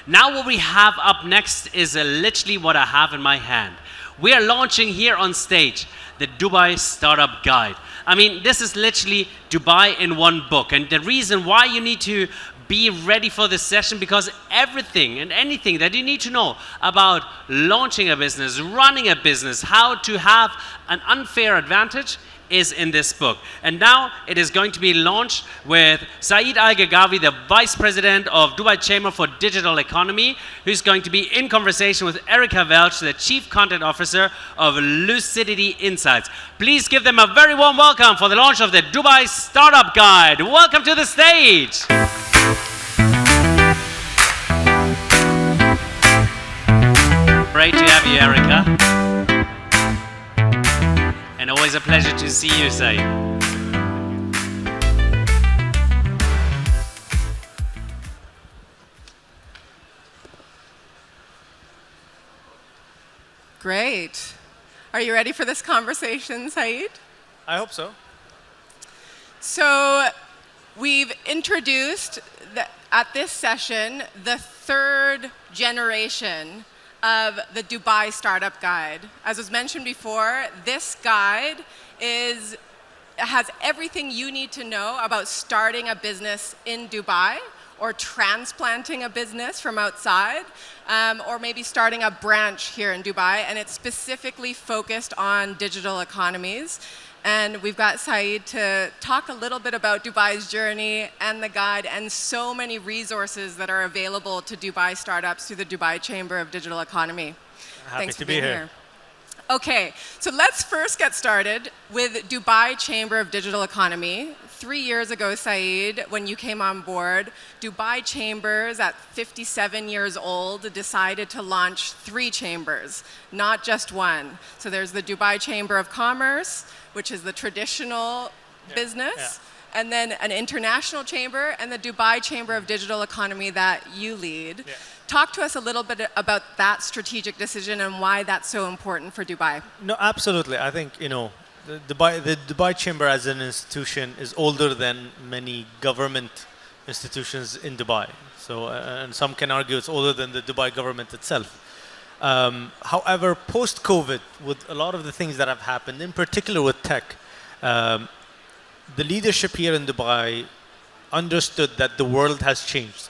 Now what we have up next is literally what I have in my hand. We are launching here on stage the Dubai Startup Guide. I mean, this is literally Dubai in one book. And the reason why you need to be ready for this session, because everything and anything that you need to know about launching a business, running a business, how to have an unfair advantage is in this book. And now it is going to be launched with Saeed Gergawi, the Vice President of Dubai Chamber for Digital Economy, who's going to be in conversation with Erika Welch, the Chief Content Officer of Lucidity Insights. Please give them a very warm welcome for the launch of the Dubai Startup Guide. Welcome to the stage. Great to have you, Erika. And always a pleasure to see you, Saeed. Great. Are you ready for this conversation, Saeed? I hope so. So we've introduced at this session the third generation of the Dubai Startup Guide. As was mentioned before, this guide has everything you need to know about starting a business in Dubai, or transplanting a business from outside, or maybe starting a branch here in Dubai, and it's specifically focused on digital economies. And we've got Saeed to talk a little bit about Dubai's journey and the guide and so many resources that are available to Dubai startups through the Dubai Chamber of Digital Economy. Happy to be here. Okay, so let's first get started with Dubai Chamber of Digital Economy. 3 years ago, Saeed, when you came on board, Dubai Chambers, at 57 years old, decided to launch 3 chambers, not just one. So there's the Dubai Chamber of Commerce, which is the traditional business, and then an international chamber, and the Dubai Chamber of Digital Economy that you lead. Yeah. Talk to us a little bit about that strategic decision and why that's so important for Dubai. No, absolutely. I think, the Dubai Chamber as an institution is older than many government institutions in Dubai. So, and some can argue it's older than the Dubai government itself. However, post-COVID, with a lot of the things that have happened, in particular with tech, the leadership here in Dubai understood that the world has changed,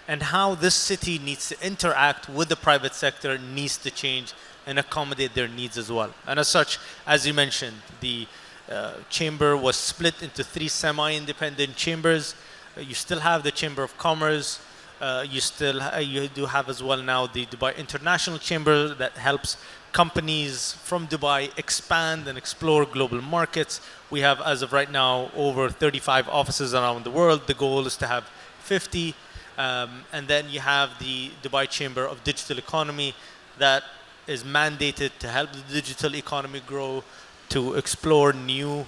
and how this city needs to interact with the private sector needs to change and accommodate their needs as well. And as such, as you mentioned, the chamber was split into 3 semi-independent chambers. You still have the Chamber of Commerce. You do have as well now the Dubai International Chamber that helps companies from Dubai expand and explore global markets. We have, as of right now, over 35 offices around the world. The goal is to have 50. And then you have the Dubai Chamber of Digital Economy that is mandated to help the digital economy grow, to explore new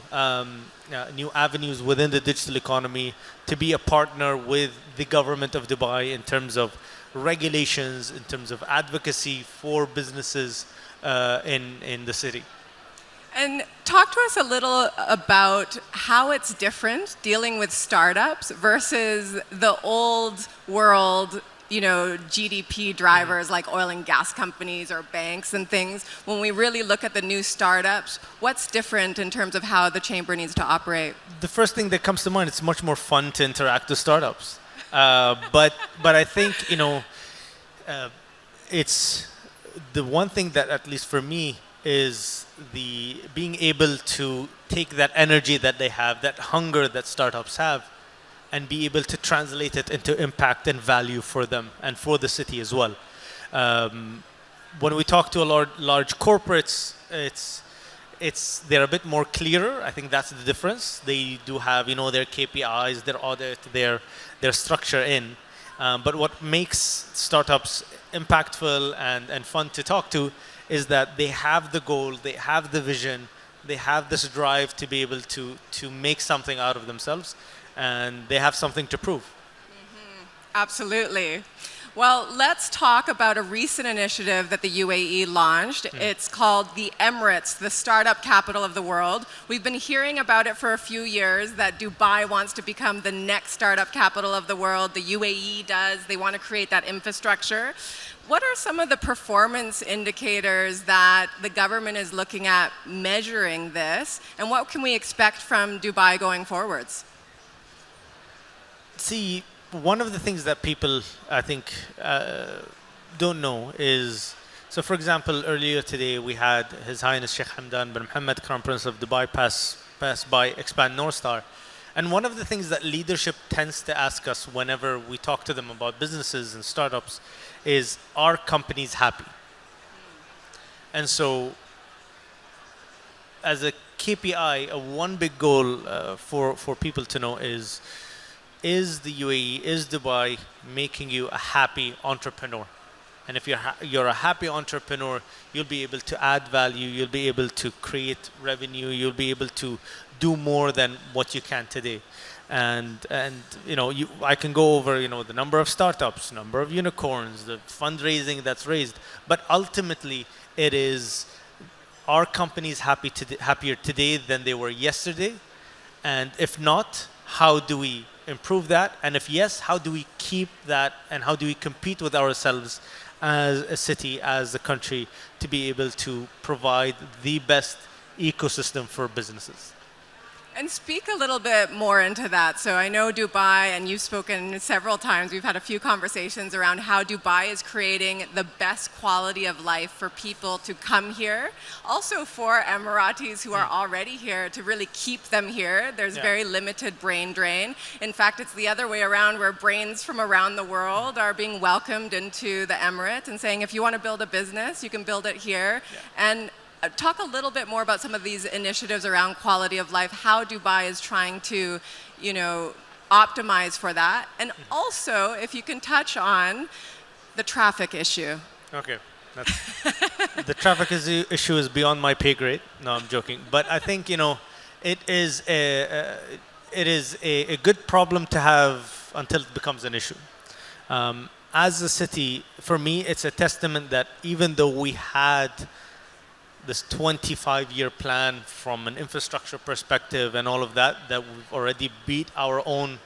avenues within the digital economy, to be a partner with the government of Dubai in terms of regulations, in terms of advocacy for businesses in the city. And talk to us a little about how it's different dealing with startups versus the old world, GDP drivers like oil and gas companies or banks and things. When we really look at the new startups, what's different in terms of how the chamber needs to operate? The first thing that comes to mind, it's much more fun to interact with startups. But I think, it's the one thing that, at least for me, is the being able to take that energy that they have, that hunger that startups have, and be able to translate it into impact and value for them and for the city as well. When we talk to a large corporates, they're a bit more clearer. I think that's the difference. They do have their KPIs, their audit, their structure in. But what makes startups impactful and fun to talk to is that they have the goal, they have the vision, they have this drive to be able to make something out of themselves, and they have something to prove. Absolutely. Well, let's talk about a recent initiative that the UAE launched. It's called the Emirates, the startup capital of the world. We've been hearing about it for a few years, that Dubai wants to become the next startup capital of the world. The UAE does. They want to create that infrastructure. What are some of the performance indicators that the government is looking at measuring this, and what can we expect from Dubai going forwards? See, one of the things that people, I think, don't know is, so for example, earlier today we had His Highness Sheikh Hamdan bin Mohammed, Crown Prince of Dubai, pass by Expand North Star. And one of the things that leadership tends to ask us whenever we talk to them about businesses and startups is, are companies happy? And so, as a KPI, one big goal for people to know is the UAE, is Dubai making you a happy entrepreneur? And if you're a happy entrepreneur, you'll be able to add value, you'll be able to create revenue, you'll be able to do more than what you can today. And I can go over the number of startups, number of unicorns, the fundraising that's raised, but ultimately it is, are companies happier today than they were yesterday? And if not, how do we improve that? And if yes, how do we keep that, and how do we compete with ourselves as a city, as a country, to be able to provide the best ecosystem for businesses? And speak a little bit more into that. So I know Dubai, and you've spoken several times, we've had a few conversations around how Dubai is creating the best quality of life for people to come here. Also for Emiratis who are already here, to really keep them here. There's very limited brain drain. In fact, it's the other way around, where brains from around the world are being welcomed into the Emirates and saying, if you want to build a business, you can build it here. And talk a little bit more about some of these initiatives around quality of life, how Dubai is trying to, optimize for that. And also, if you can touch on the traffic issue. Okay. The traffic issue is beyond my pay grade. No, I'm joking. But I think, it is a good problem to have until it becomes an issue. As a city, for me, it's a testament that even though we had this 25-year plan from an infrastructure perspective and all of that we've already beat our own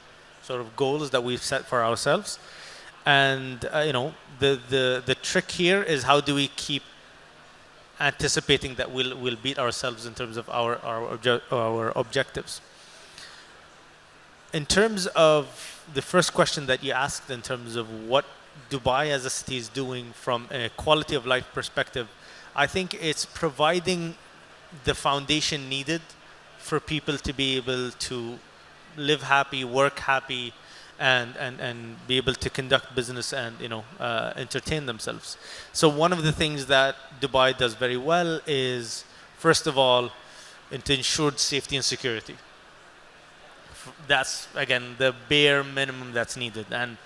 sort of goals that we've set for ourselves. And the trick here is, how do we keep anticipating that we'll beat ourselves in terms of our objectives. In terms of the first question that you asked, in terms of what Dubai as a city is doing from a quality of life perspective, I think it's providing the foundation needed for people to be able to live happy, work happy, and be able to conduct business and entertain themselves. So one of the things that Dubai does very well is, first of all, to ensure safety and security. That's again the bare minimum that's needed, and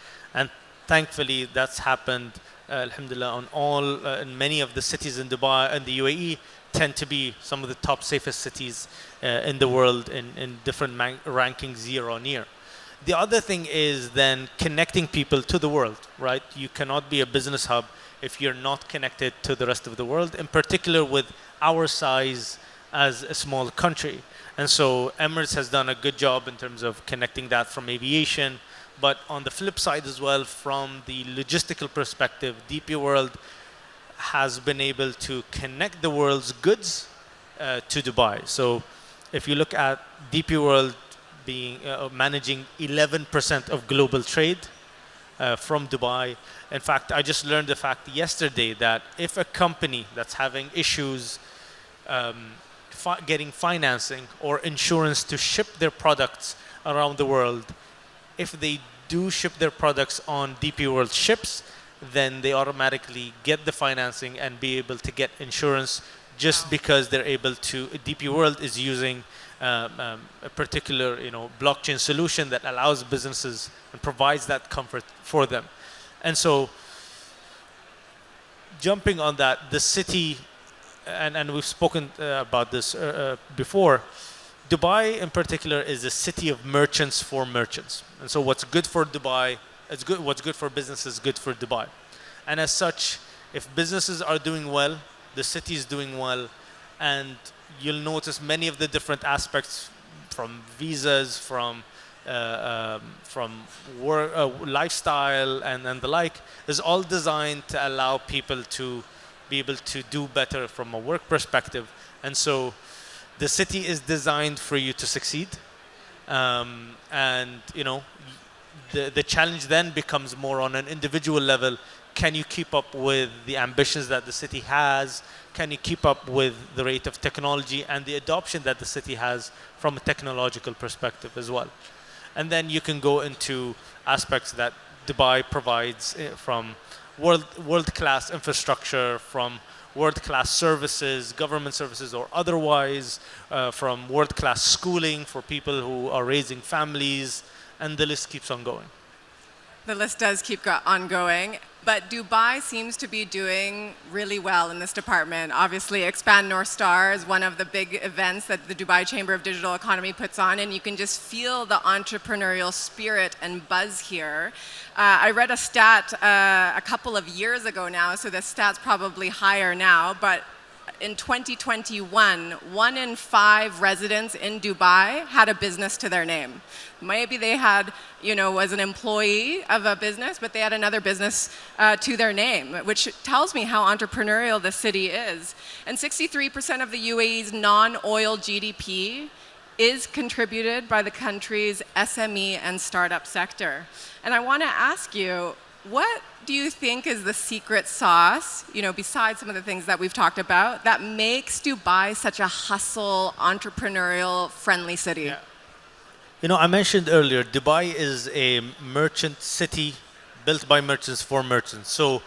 thankfully that's happened. Alhamdulillah, in many of the cities in Dubai and the UAE tend to be some of the top safest cities in the world in different rankings year on year. The other thing is then connecting people to the world, right? You cannot be a business hub if you're not connected to the rest of the world, in particular with our size as a small country. And so Emirates has done a good job in terms of connecting that from aviation. But on the flip side as well, from the logistical perspective, DP World has been able to connect the world's goods to Dubai. So if you look at DP World being managing 11% of global trade from Dubai. In fact, I just learned the fact yesterday that if a company that's having issues getting financing or insurance to ship their products around the world, if they do ship their products on DP World ships, then they automatically get the financing and be able to get insurance, just because they're able to. DP World is using a particular blockchain solution that allows businesses and provides that comfort for them. And so, jumping on that, the city, and we've spoken about this before, Dubai in particular is a city of merchants for merchants. And so what's good for Dubai it's good. What's good for business is good for Dubai, and as such, if businesses are doing well, the city is doing well, and you'll notice many of the different aspects, from visas, from work, lifestyle, and the like, is all designed to allow people to be able to do better from a work perspective. And so the city is designed for you to succeed. And the challenge then becomes more on an individual level. Can you keep up with the ambitions that the city has? Can you keep up with the rate of technology and the adoption that the city has from a technological perspective as well? And then you can go into aspects that Dubai provides, from world-class infrastructure, from world-class services, government services or otherwise, from world-class schooling for people who are raising families, and the list keeps on going. The list does keep on going, but Dubai seems to be doing really well in this department. Obviously, Expand North Star is one of the big events that the Dubai Chamber of Digital Economy puts on, and you can just feel the entrepreneurial spirit and buzz here. I read a stat a couple of years ago now, so the stat's probably higher now, but in 2021, 1 in 5 residents in Dubai had a business to their name. Maybe they had, was an employee of a business, but they had another business to their name, which tells me how entrepreneurial the city is. And 63% of the UAE's non-oil GDP is contributed by the country's SME and startup sector. And I want to ask you, what do you think is the secret sauce, besides some of the things that we've talked about, that makes Dubai such a hustle, entrepreneurial, friendly city? Yeah. I mentioned earlier, Dubai is a merchant city built by merchants for merchants. So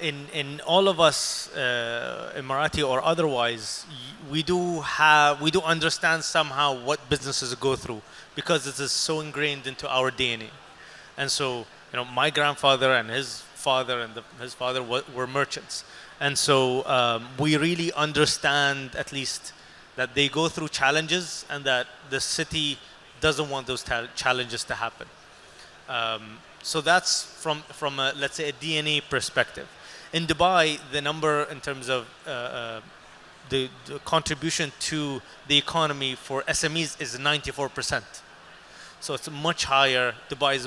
in all of us, Emirati or otherwise, we do understand somehow what businesses go through, because it is so ingrained into our DNA. And so, my grandfather and his father and his father were merchants. And so we really understand, at least, that they go through challenges and that the city doesn't want those challenges to happen. So that's from a, let's say, a DNA perspective. In Dubai, the number in terms of the contribution to the economy for SMEs is 94%. So it's much higher. Dubai is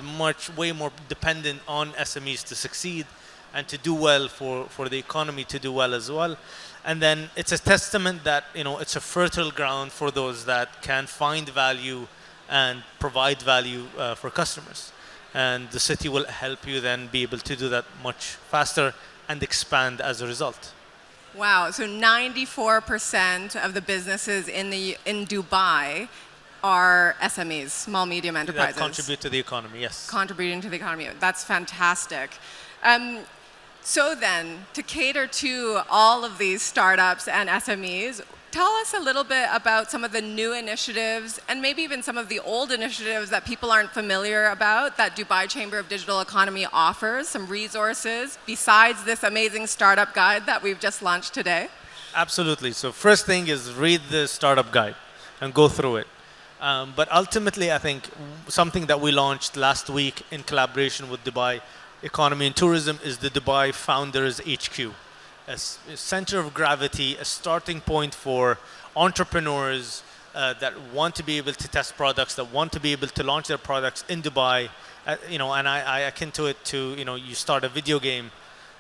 way more dependent on SMEs to succeed and to do well, for the economy to do well as well. And then it's a testament that, it's a fertile ground for those that can find value and provide value for customers. And the city will help you then be able to do that much faster and expand as a result. Wow, so 94% of the businesses in Dubai are SMEs, small, medium enterprises. That contribute to the economy, yes. Contributing to the economy. That's fantastic. So then, to cater to all of these startups and SMEs, tell us a little bit about some of the new initiatives and maybe even some of the old initiatives that people aren't familiar about that Dubai Chamber of Digital Economy offers, some resources besides this amazing startup guide that we've just launched today. Absolutely. So first thing is read the startup guide and go through it. But ultimately, I think something that we launched last week in collaboration with Dubai Economy and Tourism is the Dubai Founders HQ. A center of gravity, a starting point for entrepreneurs that want to be able to test products, that want to be able to launch their products in Dubai. And I akin to it to, you start a video game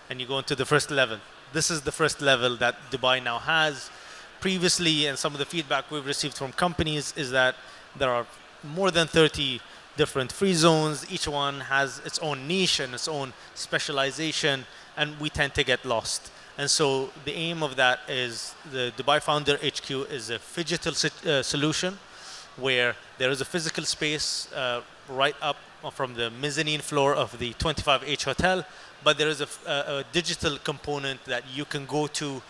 and you go into the first level. This is the first level that Dubai now has. Previously, and some of the feedback we've received from companies is that there are more than 30 different free zones. Each one has its own niche and its own specialization, and we tend to get lost. And so the aim of that is the Dubai Founder HQ is a phygital solution where there is a physical space right up from the mezzanine floor of the 25H hotel, but there is a digital component that you can go to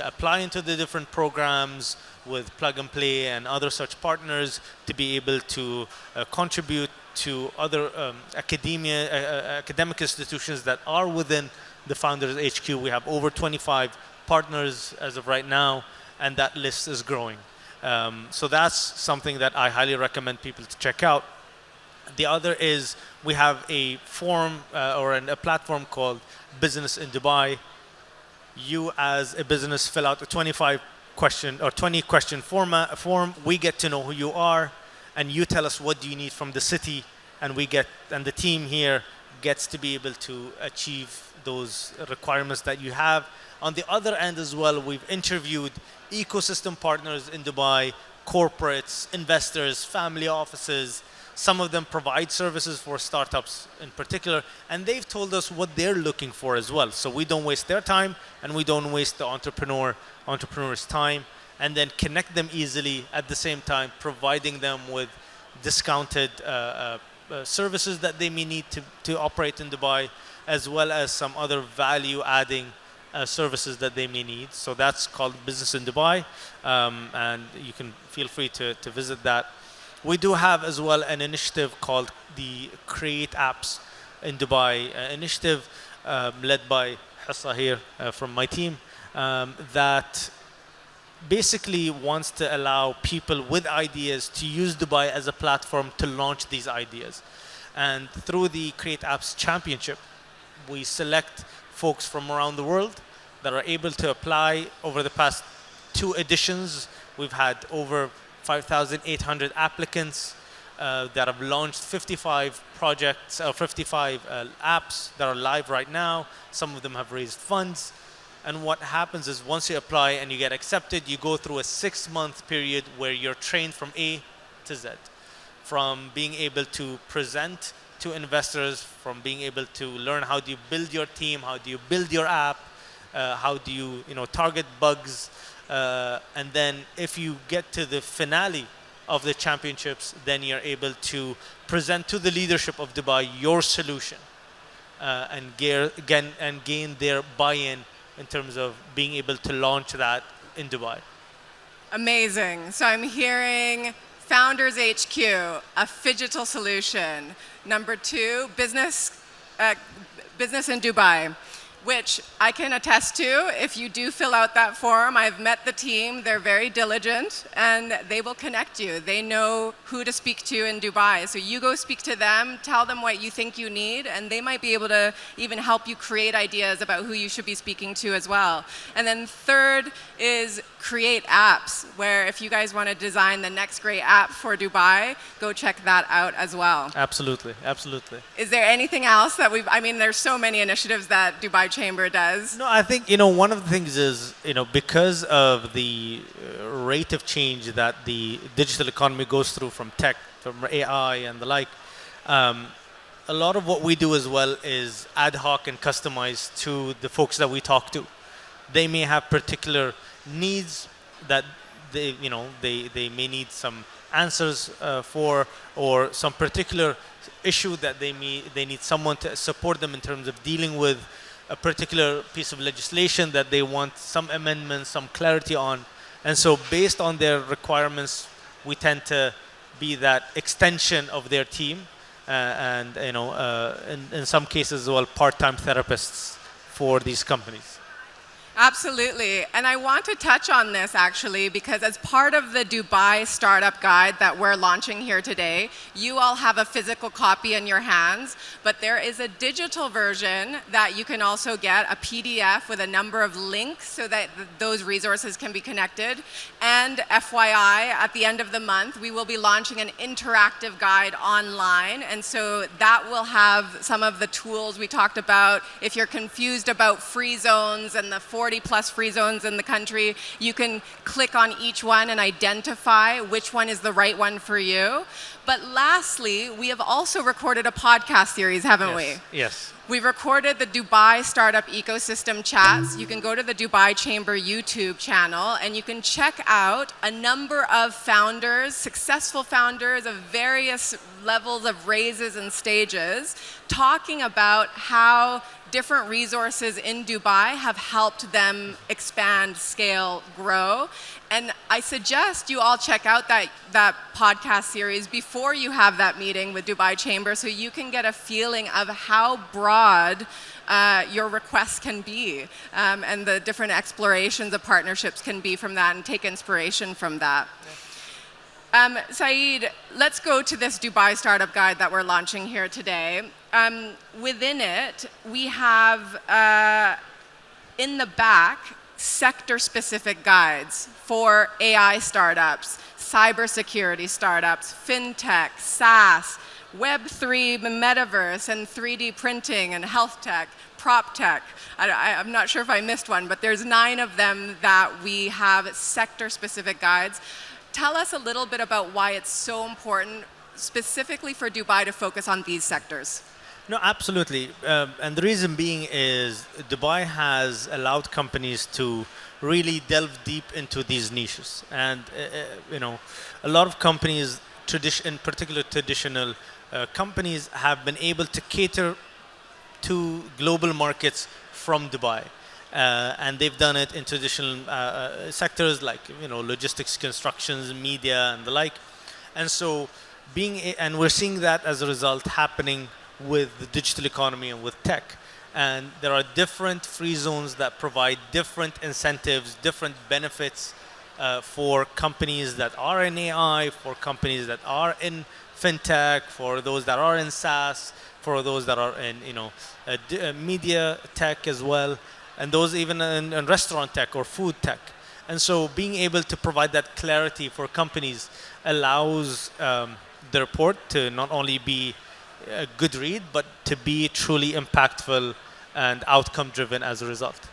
apply into the different programs with Plug and Play and other such partners to be able to contribute to other academic institutions that are within the Founders HQ. We have over 25 partners as of right now, and that list is growing. So that's something that I highly recommend people to check out. The other is we have a forum a platform called Business in Dubai. You as a business fill out a 20 question form. We get to know who you are, and you tell us what do you need from the city, and the team here gets to be able to achieve those requirements that you have. On the other end as well, we've interviewed ecosystem partners in Dubai, corporates, investors, family offices. Some of them provide services for startups in particular, and they've told us what they're looking for as well. So we don't waste their time, and we don't waste the entrepreneur's time, and then connect them easily at the same time, providing them with discounted services that they may need to operate in Dubai, as well as some other value-adding services that they may need. So that's called Business in Dubai, and you can feel free to visit that. We do have as well an initiative called the Create Apps in Dubai initiative, led by Hassa here from my team, that basically wants to allow people with ideas to use Dubai as a platform to launch these ideas. And through the Create Apps Championship, we select folks from around the world that are able to apply. Over the past 2 editions, we've had over 5,800 applicants that have launched 55 projects, 55 apps that are live right now. Some of them have raised funds. And what happens is once you apply and you get accepted, you go through a 6-month period where you're trained from A to Z. From being able to present to investors, from being able to learn how do you build your team, how do you build your app, how do you target bugs, and then if you get to the finale of the championships, then you're able to present to the leadership of Dubai your solution and gain their buy-in in terms of being able to launch that in Dubai. Amazing. So I'm hearing Founders HQ, a phygital solution. Number 2, business in Dubai, which I can attest to. If you do fill out that form, I've met the team. They're very diligent, and they will connect you. They know who to speak to in Dubai. So you go speak to them, tell them what you think you need, and they might be able to even help you create ideas about who you should be speaking to as well. And then third is Create Apps, where if you guys want to design the next great app for Dubai, go check that out as well. Absolutely, absolutely. Is there anything else that there's so many initiatives that Dubai Chamber does. No, I think, one of the things is, because of the rate of change that the digital economy goes through from tech, from AI and the like, a lot of what we do as well is ad hoc and customized to the folks that we talk to. They may have particular needs that they may need some answers for, or some particular issue that they need someone to support them in terms of dealing with a particular piece of legislation that they want some amendments, some clarity on. And so based on their requirements, we tend to be that extension of their team, and in some cases as well, part-time therapists for these companies. Absolutely. And I want to touch on this actually, because as part of the Dubai Startup Guide that we're launching here today, you all have a physical copy in your hands, but there is a digital version that you can also get, a PDF with a number of links so that those resources can be connected. And FYI, at the end of the month, we will be launching an interactive guide online. And so that will have some of the tools we talked about. If you're confused about free zones and the 40+ free zones in the country, you can click on each one and identify which one is the right one for you. But lastly, we have also recorded a podcast series, haven't we? Yes. We recorded the Dubai Startup Ecosystem Chats. You can go to the Dubai Chamber YouTube channel and you can check out a number of founders, successful founders of various levels of raises and stages, talking about how different resources in Dubai have helped them expand, scale, grow. And I suggest you all check out that podcast series before you have that meeting with Dubai Chamber so you can get a feeling of how broad your requests can be, and the different explorations of partnerships can be from that, and take inspiration from that. Saeed, let's go to this Dubai Startup Guide that we're launching here today. Within it, we have in the back sector-specific guides for AI startups, cybersecurity startups, fintech, SaaS, Web3, metaverse, and 3D printing, and health tech, prop tech. I'm not sure if I missed one, but there's 9 of them that we have sector-specific guides. Tell us a little bit about why it's so important, specifically for Dubai, to focus on these sectors. No, absolutely. And the reason being is Dubai has allowed companies to really delve deep into these niches. And, a lot of companies, in particular traditional companies, have been able to cater to global markets from Dubai. And they've done it in traditional sectors like, logistics, constructions, media, and the like. And so and we're seeing that as a result happening with the digital economy and with tech. And there are different free zones that provide different incentives, different benefits for companies that are in AI, for companies that are in fintech, for those that are in SaaS, for those that are in media tech as well, and those even in restaurant tech or food tech. And so being able to provide that clarity for companies allows the report to not only be a good read, but to be truly impactful and outcome driven as a result.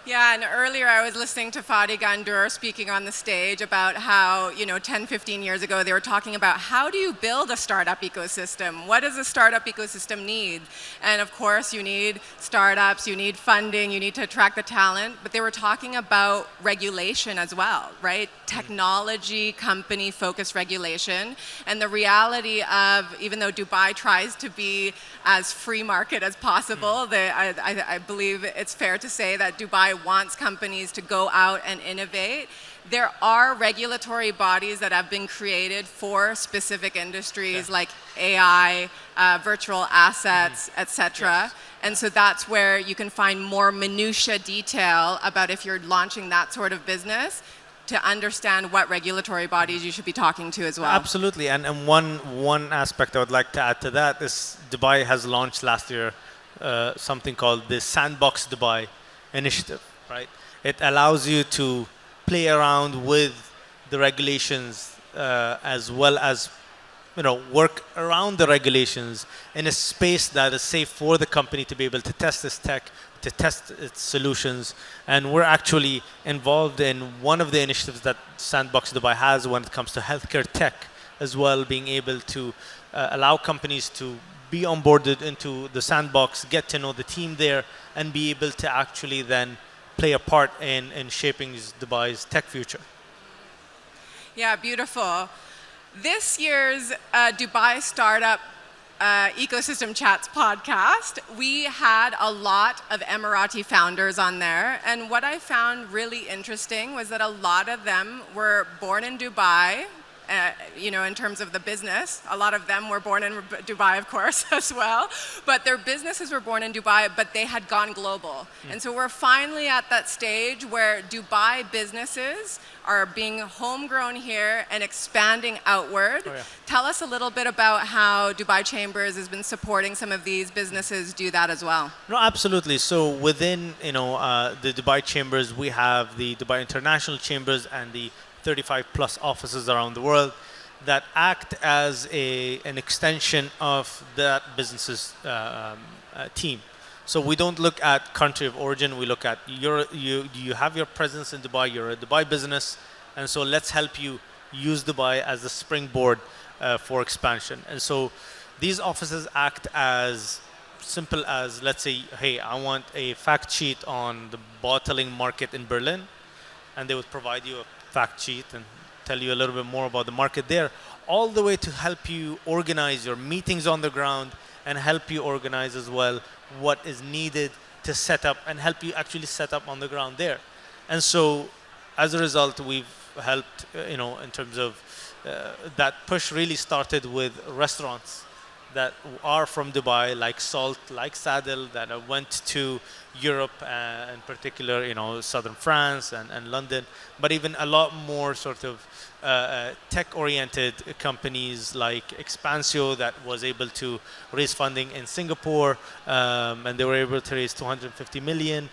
Yeah, and earlier I was listening to Fadi Gandour speaking on the stage about how, 10, 15 years ago, they were talking about how do you build a startup ecosystem? What does a startup ecosystem need? And of course, you need startups, you need funding, you need to attract the talent, but they were talking about regulation as well, right? Technology, company-focused regulation. And the reality of, even though Dubai tries to be as free market as possible, I believe it's fair to say that Dubai wants companies to go out and innovate. There are regulatory bodies that have been created for specific industries like AI, virtual assets, etc. Yes. And so that's where you can find more minutia detail about if you're launching that sort of business, to understand what regulatory bodies you should be talking to as well. Absolutely. And one aspect I would like to add to that is Dubai has launched last year something called the Sandbox Dubai initiative, right? It allows you to play around with the regulations as well as work around the regulations in a space that is safe for the company to be able to test this tech, to test its solutions. And we're actually involved in one of the initiatives that Sandbox Dubai has when it comes to healthcare tech as well, being able to allow companies to be onboarded into the sandbox, get to know the team there, and be able to actually then play a part in shaping Dubai's tech future. Yeah, beautiful. This year's Dubai Startup Ecosystem Chats podcast, we had a lot of Emirati founders on there. And what I found really interesting was that a lot of them were born in Dubai, in terms of the business. A lot of them were born in Dubai, of course, as well. But their businesses were born in Dubai, but they had gone global. And so we're finally at that stage where Dubai businesses are being homegrown here and expanding outward. Oh, yeah. Tell us a little bit about how Dubai Chambers has been supporting some of these businesses do that as well. No, absolutely. So within the Dubai Chambers, we have the Dubai International Chambers and the 35 plus offices around the world that act as an extension of that business's team. So we don't look at country of origin. We look at you have your presence in Dubai. You're a Dubai business, and so let's help you use Dubai as a springboard for expansion. And so these offices act as simple as, let's say, hey, I want a fact sheet on the bottling market in Berlin, and they would provide you a fact sheet and tell you a little bit more about the market there, all the way to help you organize your meetings on the ground and help you organize as well what is needed to set up and help you actually set up on the ground there. And so as a result, we've helped, in terms of that push really started with restaurants that are from Dubai, like Salt, like Saddle, that went to Europe, in particular, southern France and London, but even a lot more sort of tech-oriented companies like Expansio that was able to raise funding in Singapore, and they were able to raise 250 million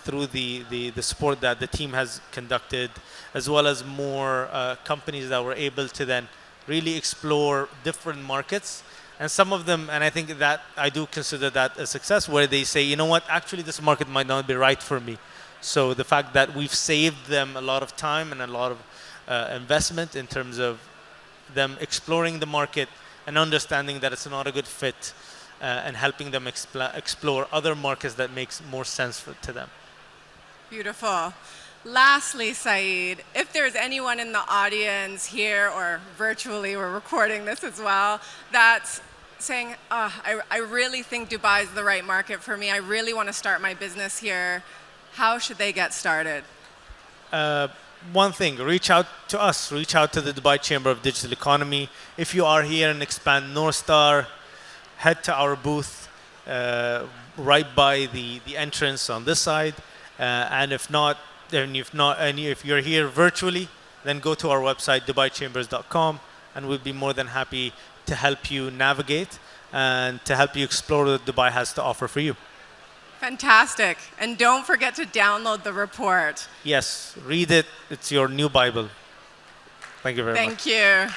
through the support that the team has conducted, as well as more companies that were able to then really explore different markets. And some of them, and I think that I do consider that a success, where they say, you know what, actually this market might not be right for me. So the fact that we've saved them a lot of time and a lot of investment in terms of them exploring the market and understanding that it's not a good fit, and helping them explore other markets that makes more sense to them. Beautiful. Lastly, Saeed, if there's anyone in the audience here or virtually, we're recording this as well, that's saying, I really think Dubai is the right market for me. I really want to start my business here. How should they get started? One thing, reach out to us, reach out to the Dubai Chamber of Digital Economy. If you are here in Expand North Star, head to our booth right by the entrance on this side. And if you're here virtually, then go to our website, dubaichambers.com, and we'll be more than happy to help you navigate and to help you explore what Dubai has to offer for you. Fantastic. And don't forget to download the report. Yes, read it. It's your new Bible. Thank you very much. Thank you.